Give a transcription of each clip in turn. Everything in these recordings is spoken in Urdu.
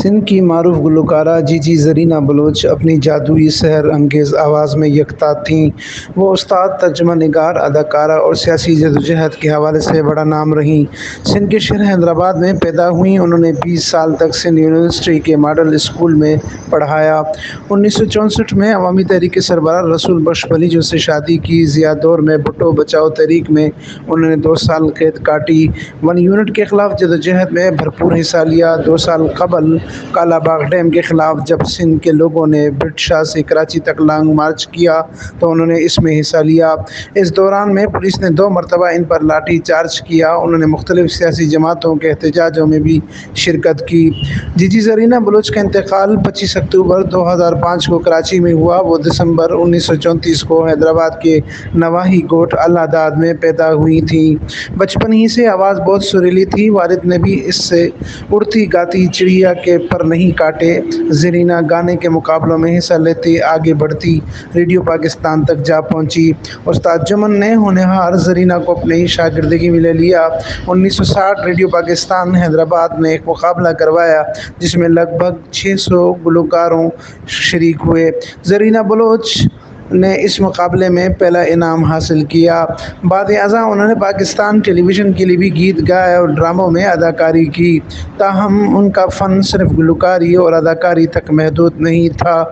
سندھ کی معروف گلوکارہ جی جی زرینہ بلوچ اپنی جادوئی سحر انگیز آواز میں یکتا تھیں۔ وہ استاد، ترجمہ نگار، اداکارہ اور سیاسی جدوجہد کے حوالے سے بڑا نام رہیں۔ سندھ کے شہر حیدرآباد میں پیدا ہوئیں۔ انہوں نے 20 سال تک سندھ یونیورسٹی کے ماڈل اسکول میں پڑھایا۔ 1964 میں عوامی تحریک کے سربراہ رسول بخش بلیجو سے شادی کی۔ ضیاء دور میں بھٹو بچاؤ تحریک میں انہوں نے 2 سال قید کاٹی۔ ون یونٹ کے خلاف جدوجہد میں بھرپور حصہ لیا۔ 2 سال قبل کالا باغ ڈیم کے خلاف جب سندھ کے لوگوں نے بٹ شاہ سے کراچی تک لانگ مارچ کیا تو انہوں نے اس میں حصہ لیا۔ اس دوران میں پولیس نے 2 مرتبہ ان پر لاٹھی چارج کیا۔ انہوں نے مختلف سیاسی جماعتوں کے احتجاجوں میں بھی شرکت کی۔ جی جی زرینہ بلوچ کا انتقال 25 اکتوبر 2005 کو کراچی میں ہوا۔ وہ دسمبر 1934 کو حیدرآباد کے نواحی کوٹ الہداد میں پیدا ہوئی تھیں۔ بچپن ہی سے آواز بہت سریلی تھی۔ والد نے بھی اس سے اڑتی گاتی چڑیا کے پر نہیں کاٹے۔ زرینہ گانے کے مقابلوں میں حصہ لیتی آگے بڑھتی ریڈیو پاکستان تک جا پہنچی۔ استاد جمن نے ہونہار زرینہ کو اپنے ہی شاگردگی میں لے لیا۔ 1960 ریڈیو پاکستان حیدرآباد نے ایک مقابلہ کروایا جس میں لگ بھگ 600 گلوکاروں شریک ہوئے۔ زرینہ بلوچ نے اس مقابلے میں پہلا انعام حاصل کیا۔ بعد ازاں انہوں نے پاکستان ٹیلی ویژن کے لیے بھی گیت گائے اور ڈراموں میں اداکاری کی۔ تاہم ان کا فن صرف گلوکاری اور اداکاری تک محدود نہیں تھا۔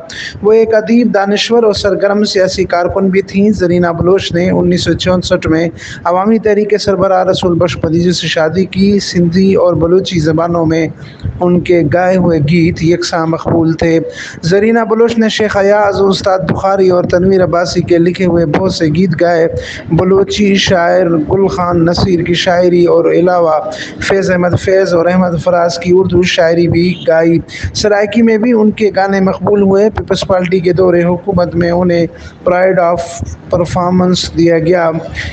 وہ ایک ادیب، دانشور اور سرگرم سیاسی کارکن بھی تھیں۔ زرینہ بلوچ نے 1964 میں عوامی تحریک کے سربراہ رسول بخش بلیجو سے شادی کی۔ سندھی اور بلوچی زبانوں میں ان کے گائے ہوئے گیت یکساں مقبول تھے۔ زرینہ بلوچ نے شیخ ایاز، استاد بخاری اور تنویر عباسی کے لکھے ہوئے بہت سے گیت گائے۔ بلوچی شاعر گل خان نصیر کی شاعری اور علاوہ فیض احمد فیض اور احمد فراز کی اردو شاعری بھی گائی۔ سرائکی میں بھی ان کے گانے مقبول ہوئے۔ پیپلز پارٹی کے دور حکومت میں انہیں پرائڈ آف پرفارمنس دیا گیا۔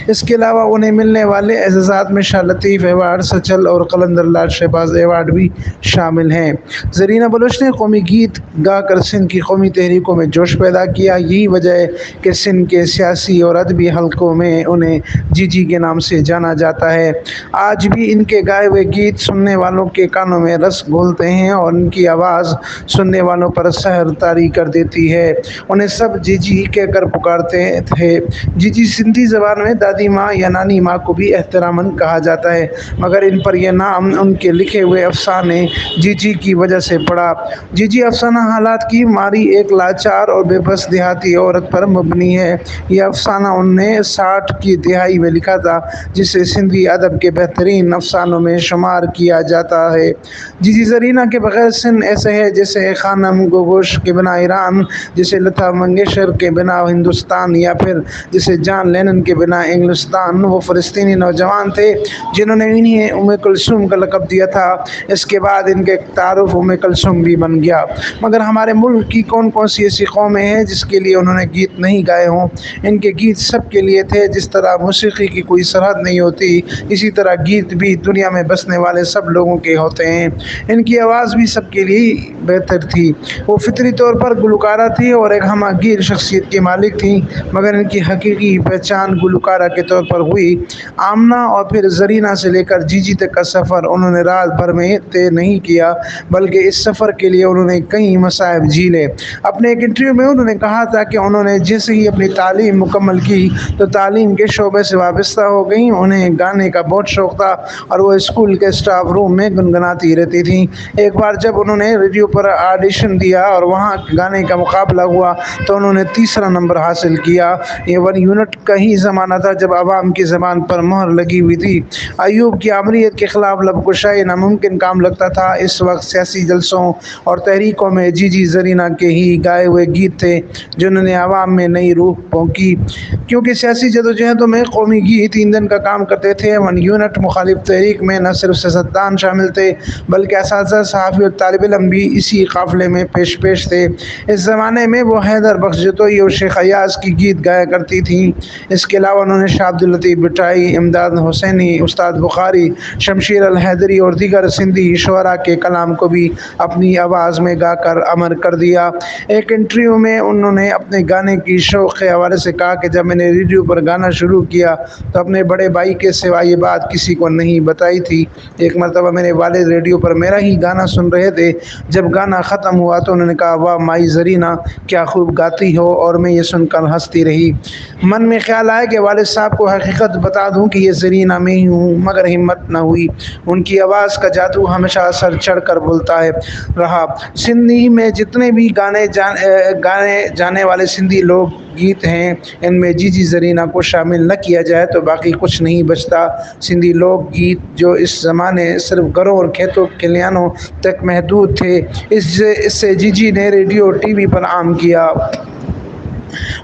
اس کے علاوہ انہیں ملنے والے اعزازات میں شاہ لطیف ایوارڈ، سچل اور قلندر لال شہباز ایوارڈ بھی شامل ہیں۔ زرینہ بلوچ نے قومی گیت گا کر سندھ کی قومی تحریکوں میں جوش پیدا کیا۔ یہی وجہ ہے کہ سندھ کے سیاسی اور ادبی حلقوں میں انہیں جی جی کے نام سے جانا جاتا ہے۔ آج بھی ان کے گائے ہوئے گیت سننے والوں کے کانوں میں رس گھولتے ہیں اور ان کی آواز سننے والوں پر سحر طاری کر دیتی ہے۔ انہیں سب جی جی کہہ کر پکارتے تھے۔ جی جی سندھی زبان میں دادی ماں یا نانی ماں کو بھی احتراماً کہا جاتا ہے، مگر ان پر یہ نام ان کے لکھے ہوئے افسانے جی جی کی وجہ سے پڑا۔ جی جی افسانہ حالات کی ماری ایک لاچار اور بے بس دیہاتی عورت پر مبنی ہے۔ یہ افسانہ انہوں نے 60 کی دہائی میں لکھا تھا، جسے سندھی ادب کے بہترین افسانوں میں شمار کیا جاتا ہے۔ جی جی زرینہ کے بغیر سندھ ایسے ہے جیسے خانم گوگوش کے بنا ایران، جیسے لتا منگیشکر کے بنا ہندوستان، یا پھر جیسے جان لینن کے بنا انگلستان۔ وہ فلسطینی نوجوان تھے جنہوں نے انہیں ام کلثوم کا لقب دیا تھا۔ اس کے بعد ان کے تعارف ام کلثوم بھی بن گیا۔ مگر ہمارے ملک کی کون کون سی ایسی قومیں ہیں جس کے لیے انہوں نے گیت نہیں گائے ہوں؟ ان کے گیت سب کے لیے تھے۔ جس طرح موسیقی کی کوئی سرحد نہیں ہوتی، اسی طرح گیت بھی دنیا میں بسنے والے سب لوگوں کے ہوتے ہیں۔ ان کی آواز بھی سب کے لیے بہتر تھی۔ وہ فطری طور پر گلوکارہ تھی اور ایک ہمہ گیر شخصیت کی مالک تھیں، مگر ان کی حقیقی پہچان گلوکارہ کے طور پر ہوئی۔ آمنہ اور پھر زرینہ سے لے کر جی جی تک کا سفر انہوں نے رات بھر میں طے نہیں کیا، بلکہ اس سفر کے لیے انہوں نے کئی مصائب جھیلے۔ اپنے ایک انٹرویو میں انہوں نے کہا تھا کہ انہوں نے جیسے ہی اپنی تعلیم مکمل کی تو تعلیم کے شعبے سے وابستہ ہو گئیں۔ انہیں گانے کا بہت شوق تھا اور وہ اسکول کے اسٹاف روم میں گنگناتی رہتی تھیں۔ ایک بار جب انہوں نے ریڈیو پر آڈیشن دیا اور وہاں گانے کا مقابلہ ہوا تو انہوں نے 3 نمبر حاصل کیا۔ یہ 1 یونٹ کا ہی زمانہ تھا جب عوام کی زبان پر مہر لگی ہوئی تھی۔ ایوب کی آمریت کے خلاف لب کشائی ناممکن کام لگتا تھا۔ اس وقت سیاسی جلسوں اور تحریکوں میں جی جی زرینہ کے ہی گائے ہوئے گیت تھے جنہوں نے عوام میں نئی روح پونکی، کیونکہ سیاسی جدوجہدوں میں قومی گیت ایندھن کا کام کرتے تھے۔ 1 یونٹ مخالف تحریک میں نہ صرف سیاستدان شامل تھے بلکہ اساتذہ، صحافی اور طالب علم بھی اسی قافلے میں پیش تھے۔ اس زمانے میں وہ حیدر بخش جتوئی اور شیخ ایاز کی گیت گایا کرتی تھیں۔ اس کے علاوہ انہوں نے شاہ عبداللطیف بھٹائی، امداد حسینی، استاد بخاری، شمشیر الحیدری اور دیگر سندھی شعراء کے کلام کو بھی اپنی آواز میں گا کر امر کر دیا۔ ایک انٹرویو میں انہوں نے اپنے گانے گانے کی شوق کے حوالے سے کہا کہ جب میں نے ریڈیو پر گانا شروع کیا تو اپنے بڑے بھائی کے سوا یہ بات کسی کو نہیں بتائی تھی۔ ایک مرتبہ میرے والد ریڈیو پر میرا ہی گانا سن رہے تھے۔ جب گانا ختم ہوا تو انہوں نے کہا، واہ مائی زرینہ، کیا خوب گاتی ہو، اور میں یہ سن کر ہنستی رہی۔ من میں خیال آیا کہ والد صاحب کو حقیقت بتا دوں کہ یہ زرینہ میں ہی ہوں، مگر ہمت نہ ہوئی۔ ان کی آواز کا جادو ہمیشہ سر چڑھ کر بولتا رہا۔ سندھی میں جتنے بھی گانے جانے والے سندھی لوک گیت ہیں، ان میں جی جی زرینہ کو شامل نہ کیا جائے تو باقی کچھ نہیں بچتا۔ سندھی لوک گیت جو اس زمانے صرف گھروں اور کھیتوں کھلیانوں تک محدود تھے، اس سے جی جی نے ریڈیو ٹی وی پر عام کیا۔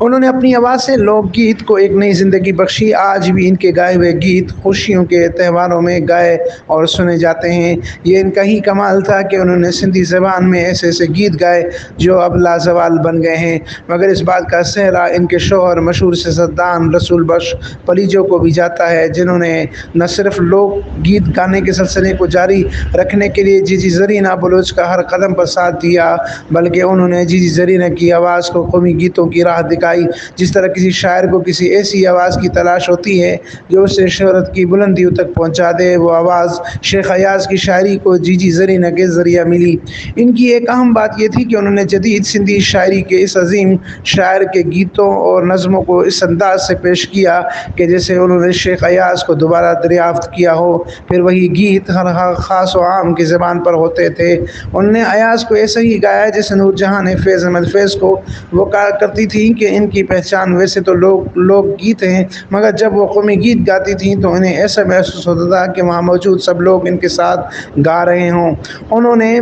انہوں نے اپنی آواز سے لوک گیت کو ایک نئی زندگی بخشی۔ آج بھی ان کے گائے ہوئے گیت خوشیوں کے تہواروں میں گائے اور سنے جاتے ہیں۔ یہ ان کا ہی کمال تھا کہ انہوں نے سندھی زبان میں ایسے ایسے گیت گائے جو اب لازوال بن گئے ہیں، مگر اس بات کا سہرا ان کے شوہر مشہور سیاستدان رسول بخش پلیجو کو بھی جاتا ہے، جنہوں نے نہ صرف لوک گیت گانے کے سلسلے کو جاری رکھنے کے لیے جی جی زرینہ بلوچ کا ہر قدم پر ساتھ دیا، بلکہ انہوں نے جی جی زرینہ کی آواز کو قومی گیتوں کی راہ دکھائی۔ جس طرح کسی شاعر کو کسی ایسی آواز کی تلاش ہوتی ہے جو اسے شہرت کی بلندیوں تک پہنچا دے، وہ آواز شیخ ایاز کی شاعری کو جی جی زرینہ کے ذریعہ ملی۔ ان کی ایک اہم بات یہ تھی کہ انہوں نے جدید سندھی شاعری کے اس عظیم شاعر کے گیتوں اور نظموں کو اس انداز سے پیش کیا کہ جیسے انہوں نے شیخ ایاز کو دوبارہ دریافت کیا ہو، پھر وہی گیت ہر خاص و عام کی زبان پر ہوتے تھے۔ انہوں نے ایاز کو ایسا ہی گایا جیسے نور جہاں نے فیض احمد فیض کو۔ وہ کہا کرتی تھیں کہ ان کی پہچان ویسے تو لوک گیت ہیں، مگر جب وہ قومی گیت گاتی تھیں تو انہیں ایسا محسوس ہوتا تھا کہ وہاں موجود سب لوگ ان کے ساتھ گا رہے ہوں۔ انہوں نے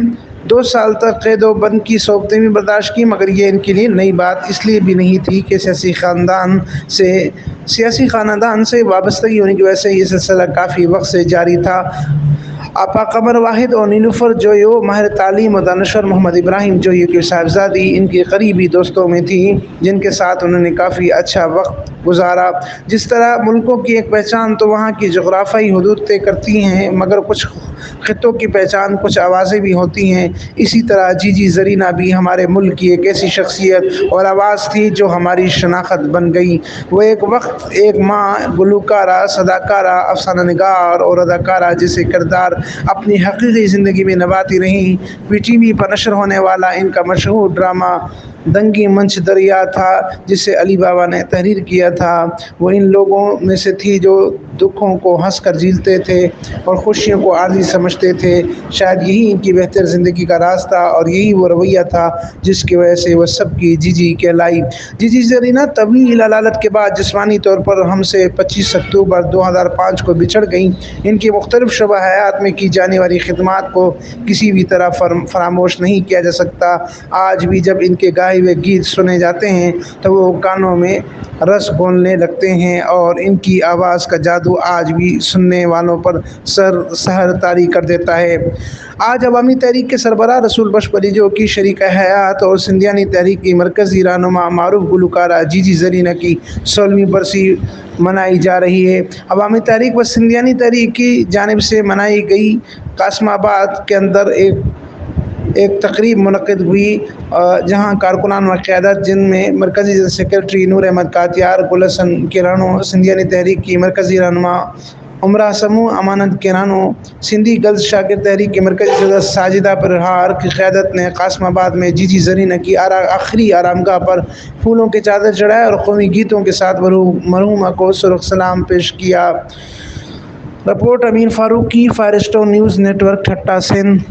2 سال تک قید و بند کی صحبتیں بھی برداشت کی، مگر یہ ان کے لیے نئی بات اس لیے بھی نہیں تھی کہ سیاسی خاندان سے وابستگی ہونے کی وجہ سے یہ سلسلہ کافی وقت سے جاری تھا۔ آپا قمر واحد اور نیلوفر جویو ماہر تعلیم و دانشور محمد ابراہیم جویو کی صاحبزادی ان کے قریبی دوستوں میں تھیں، جن کے ساتھ انہوں نے کافی اچھا وقت گزارا۔ جس طرح ملکوں کی ایک پہچان تو وہاں کی جغرافیائی حدود طے کرتی ہیں، مگر کچھ خطوں کی پہچان کچھ آوازیں بھی ہوتی ہیں، اسی طرح جی جی زرینہ بھی ہمارے ملک کی ایک ایسی شخصیت اور آواز تھی جو ہماری شناخت بن گئی۔ وہ ایک وقت ایک ماں، گلوکارہ، صداکارہ، افسانہ نگار اور اداکارہ جیسے کردار اپنی حقیقی زندگی میں نبھاتی رہیں۔ پی ٹی وی پر نشر ہونے والا ان کا مشہور ڈرامہ دنگی منچ دریا تھا، جسے علی بابا نے تحریر کیا تھا۔ وہ ان لوگوں میں سے تھی جو دکھوں کو ہنس کر جھیلتے تھے اور خوشیوں کو عارضی سمجھتے تھے۔ شاید یہی ان کی بہتر زندگی کا راز تھا اور یہی وہ رویہ تھا جس کی وجہ سے وہ سب کی جی جی کہلائی۔ جی جی زرینہ طویل علالت کے بعد جسمانی طور پر ہم سے 25 اکتوبر 2005 کو بچھڑ گئیں۔ ان کی مختلف شعبہ حیات میں کی جانے والی خدمات کو کسی بھی طرح فراموش نہیں کیا جا سکتا۔ آج بھی جب ان کے گائے ہوئے گیت سنے جاتے ہیں تو وہ کانوں میں رس گھولنے لگتے ہیں اور ان کی آواز کا جادو آج بھی سننے والوں پر سحر طاری کر دیتا ہے۔ آج عوامی تحریک کے سربراہ رسول بخش پلیجو کی شریک حیات اور سندھیانی تحریک کی مرکزی رہنما معروف گلوکارہ جی جی زرینہ کی 16ویں برسی منائی جا رہی ہے۔ عوامی تحریک و سندھیانی تحریک کی جانب سے منائی گئی قاسم آباد کے اندر ایک تقریب منعقد ہوئی، جہاں کارکنان و قیادت، جن میں مرکزی جنرل سیکرٹری نور احمد کاتیار، گل حسن کیرانو، سندھیانی تحریک کی مرکزی رہنما عمرہ سمو امانت کیرانو، سندھی گرلز شاگرد تحریک کی مرکزی صدر ساجدہ پرہار کی قیادت نے قاسم آباد میں جی جی زرینہ کی آخری آرام گاہ پر پھولوں کے چادر چڑھائے اور قومی گیتوں کے ساتھ مرحومہ کو سرخ سلام پیش کیا۔ Report Amin Farooqui, fire stone news network, Thatta, Sindh.